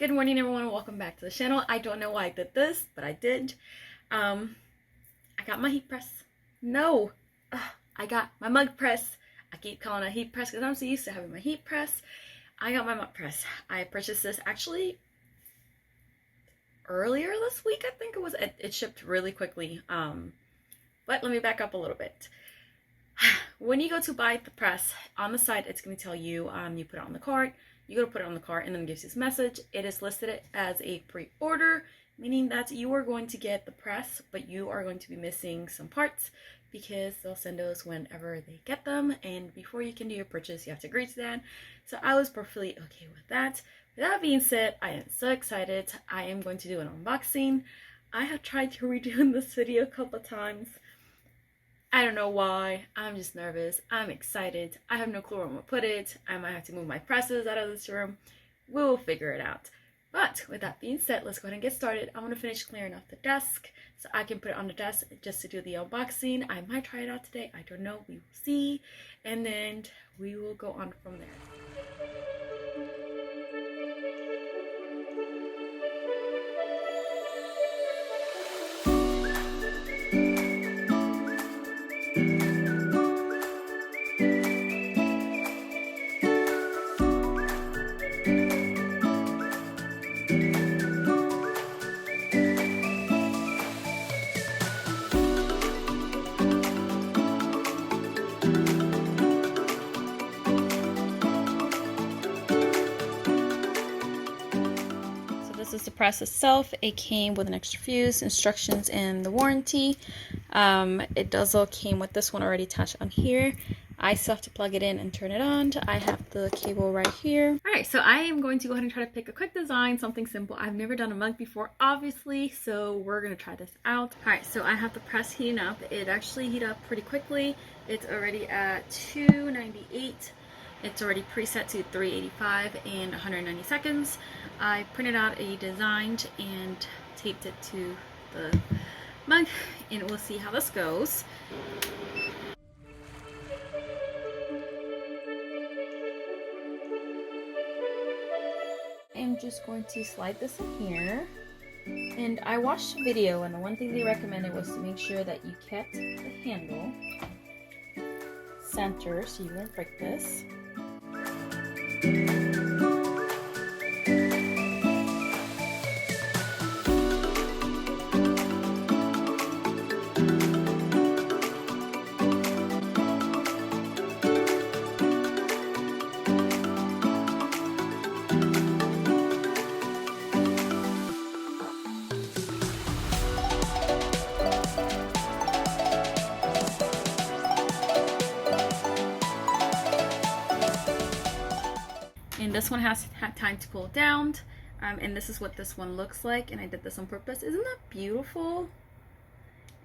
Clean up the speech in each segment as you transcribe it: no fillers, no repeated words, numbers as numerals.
Good morning, everyone. Welcome back to the channel. I don't know why I did this, but I did. I got my heat press. No, I got my mug press. I keep calling it a heat press because I'm so used to having my heat press. I got my mug press. I purchased this actually earlier this week. I think it was. It shipped really quickly. But let me back up a little bit. When you go to buy the press, on the side it's going to tell you you put it on the cart. You go to put it on the cart and then it gives you this message. It is listed as a pre-order, meaning that you are going to get the press, but you are going to be missing some parts because they'll send those whenever they get them. And before you can do your purchase, you have to agree to that. So I was perfectly okay with that. With that being said, I am so excited. I am going to do an unboxing. I have tried to redo this video a couple of times. I don't know why. I'm just nervous. I'm excited. I have no clue where I'm going to put it. I might have to move my presses out of this room. We'll figure it out. But with that being said, let's go ahead and get started. I want to finish clearing off the desk so I can put it on the desk just to do the unboxing. I might try it out today. I don't know. We will see. And then we will go on from there. This is the press itself. It came with an extra fuse, instructions, and the warranty. It does all came with this one already attached on here. I still have to plug it in and turn it on. I have the cable right here. Alright, so I am going to go ahead and try to pick a quick design, something simple. I've never done a mug before, obviously, so we're going to try this out. Alright, so I have the press heating up. It actually heated up pretty quickly. It's already at 298. It's already preset to 385 in 190 seconds. I printed out a design and taped it to the mug, and we'll see how this goes. I'm just going to slide this in here. And I watched a video, and the one thing they recommended was to make sure that you kept the handle center so you won't break this. And this one has had time to cool down, and this is what this one looks like, and I did this on purpose. Isn't that beautiful?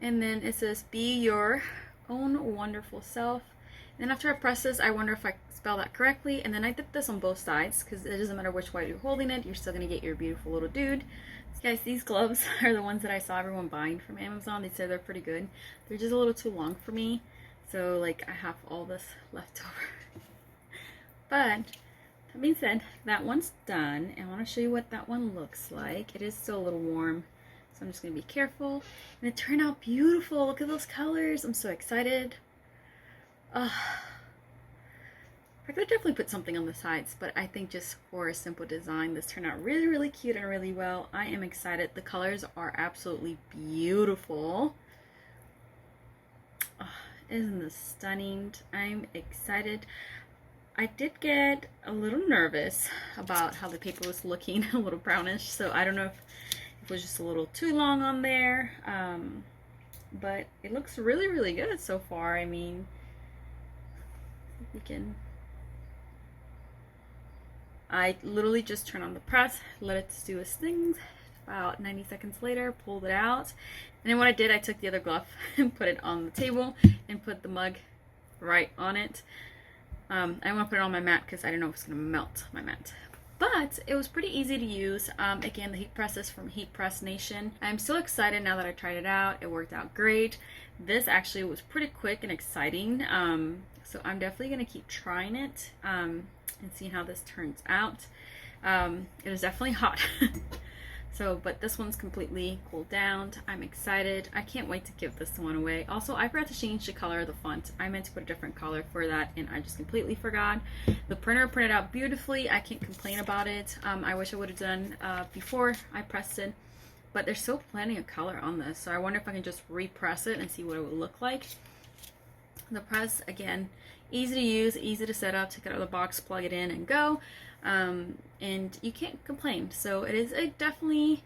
And then it says, be your own wonderful self. And then after I press this, I wonder if I spell that correctly. And then I did this on both sides because it doesn't matter which way you're holding it, you're still going to get your beautiful little dude. So guys, these gloves are the ones that I saw everyone buying from Amazon. They said they're pretty good. They're just a little too long for me, so like I have all this left over. But that being said, that one's done, and I want to show you what that one looks like. It is still a little warm, so I'm just going to be careful. And it turned out beautiful. Look at those colors. I'm so excited. I could definitely put something on the sides, but I think just for a simple design, this turned out really, really cute and really well. I am excited. The colors are absolutely beautiful. Isn't this stunning? I'm excited. I did get a little nervous about how the paper was looking, a little brownish, so I don't know if it was just a little too long on there, but it looks really, really good so far. I mean, you can... I literally just turned on the press, let it do its thing. About 90 seconds later, pulled it out, and then what I did, I took the other glove and put it on the table and put the mug right on it. I want to put it on my mat because I don't know if it's going to melt my mat. But it was pretty easy to use. Again, the heat press is from Heat Press Nation. I'm so excited now that I tried it out. It worked out great. This actually was pretty quick and exciting. So I'm definitely going to keep trying it and see how this turns out. It is definitely hot. So, but this one's completely cooled down. I'm excited. I can't wait to give this one away. Also, I forgot to change the color of the font. I meant to put a different color for that, and I just completely forgot. The printer printed out beautifully. I can't complain about it. I wish I would have done before I pressed it, but there's still plenty of color on this, so I wonder if I can just repress it and see what it would look like. The press, again, easy to use, easy to set up. Take it out of the box, plug it in, and go. And you can't complain. So it is definitely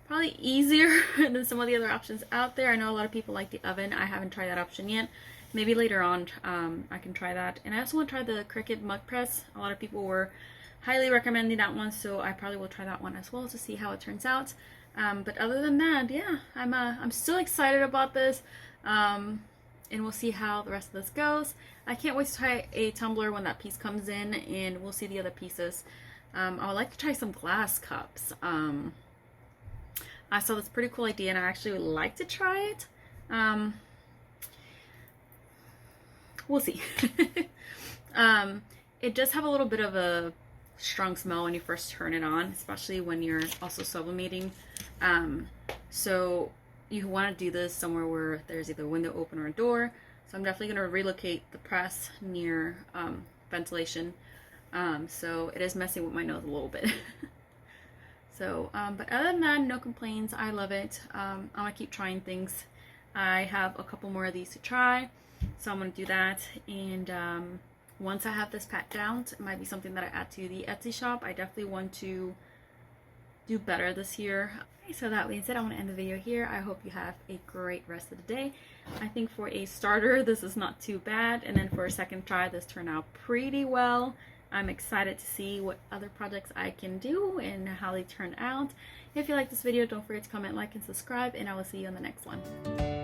probably easier than some of the other options out there. I know a lot of people like the oven. I haven't tried that option yet. Maybe later on I can try that. And I also want to try the Cricut mug press. A lot of people were highly recommending that one, so I probably will try that one as well to see how it turns out. But other than that, yeah, I'm still excited about this. And we'll see how the rest of this goes. I can't wait to try a tumbler when that piece comes in, and we'll see the other pieces. I would like to try some glass cups. I saw this pretty cool idea, and I actually would like to try it. We'll see. It does have a little bit of a strong smell when you first turn it on, especially when you're also sublimating. So you want to do this somewhere where there's either a window open or a door. So I'm definitely going to relocate the press near ventilation. So it is messing with my nose a little bit. So, but other than that, no complaints. I love it. I'm going to keep trying things. I have a couple more of these to try. So I'm going to do that. And once I have this packed down, it might be something that I add to the Etsy shop. I definitely want to do better this year. Okay, so that being said, I want to end the video here. I hope you have a great rest of the day. I think for a starter, this is not too bad. And then for a second try, this turned out pretty well. I'm excited to see what other projects I can do and how they turn out. If you like this video, don't forget to comment, like, and subscribe, and I will see you on the next one.